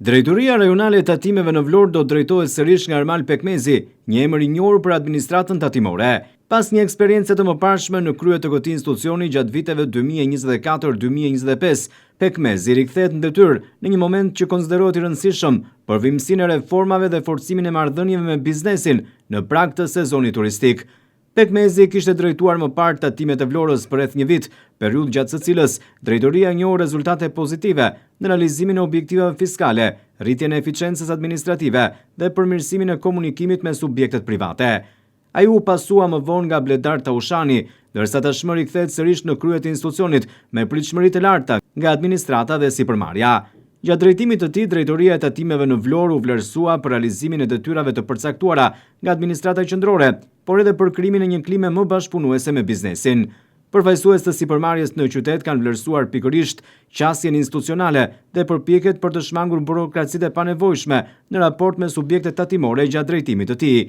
Drejtoria Rajonale e Tatimeve në Vlorë do drejtohet sërish nga Ermal Pekmezi, një emër i njohur për administratën tatimore. Pas një eksperiencë të mëparshme në krye të këtij institucioni gjatë viteve 2024-2025, Pekmezi rikthehet në detyrë në një moment që konsiderohet i rëndësishëm për vimësinë e reformave dhe forcimin e marrëdhënieve me biznesin në prag të sezonit turistik. Pekmezi kishte drejtuar më parë Tatimet e Vlorës për rreth një vit, periudhë gjatë së cilës drejtoria njohur rezultate pozitive në realizimin e objektivave fiskale, rritjen e eficiencës administrative dhe përmirësimin e komunikimit me subjektet private. Ai u pasua më vonë nga Bledar Taushani, ndërsa tashmë rikthehet sërish në krye të institucionit me pritshmëri të larta nga administrata dhe sipërmarrja. Gjatë drejtimit të tij, drejtoria e Tatimeve në Vlorë u vlerësua për realizimin e detyrave të përcaktuara nga administrata qendrore, por edhe për krijimin e një klime më bashkëpunuese me biznesin. Përfaqësues të sipërmarrjes në qytet kanë vlerësuar pikërisht qasjen institucionale dhe përpjekjet për të shmangur burokracitë e panevojshme në raport me subjektet tatimore gjatë drejtimit të tij.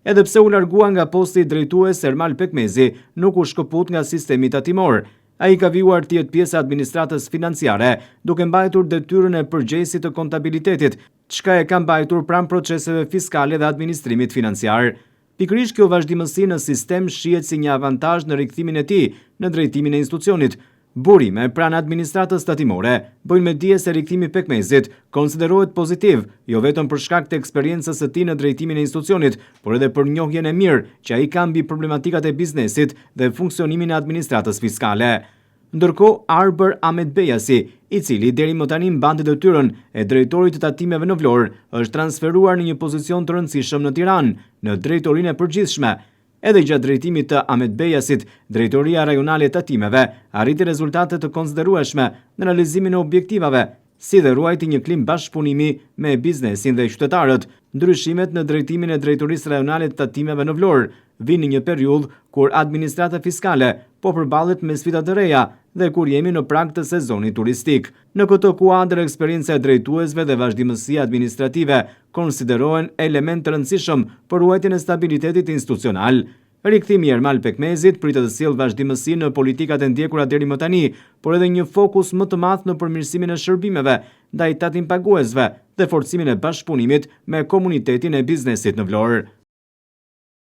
Edhe pse u largua nga posti i drejtues, Ermal Pekmezi nuk u shkëput nga sistemi tatimor. Ai ka vijuar të jetë pjesë e administratës financiare, duke mbajtur detyrën e përgjegjësit të kontabilitetit, çka e ka mbajtur pranë proceseve fiskale dhe administrimit financiar. Pikërisht kjo vazhdimësi në sistem shihet si një avantazh në rikthimin e tij në drejtimin e institucionit. Burime pranë administratës tatimore bëjnë me dije se rikthimi i Pekmezit konsiderohet pozitiv, jo vetëm për shkak të eksperiencës së tij në drejtimin e institucionit, por edhe për njohjen e mirë që ai ka mbi problematikat e biznesit dhe funksionimin e administratës fiskale. Ndërkohë, Arber Ahmet Bejasi, i cili deri më tani mbante detyrën e drejtorit të Tatimeve në Vlorë, është transferuar në një pozicion të rëndësishëm në Tiranë, në drejtorinë e përgjithshme. Edhe gjatë drejtimit të Ahmet Bejasit, Drejtoria Rajonale e Tatimeve arriti rezultate të konsiderueshme në realizimin e objektivave, si dhe ruajti një klim bashkëpunimi me biznesin dhe qytetarët. Ndryshimet në drejtimin e Drejtorisë Rajonale të Tatimeve në Vlorë vinë në një periudhë kur administrata fiskale po përballet me sfida të reja dhe kur jemi në prag të sezonit turistik. Në këtë kuadër, eksperjenca e drejtuesve dhe vazhdimësia administrative konsiderohen element të rëndësishëm për ruajtjen e stabilitetit institucional. Rikthimi i Ermal Pekmezit pritet të sjellë vazhdimësi në politikat e ndjekura deri më tani, por edhe një fokus më të madh në përmirësimin e shërbimeve ndaj tatim paguesve dhe forcimin e bashkëpunimit me komunitetin e biznesit në Vlorë.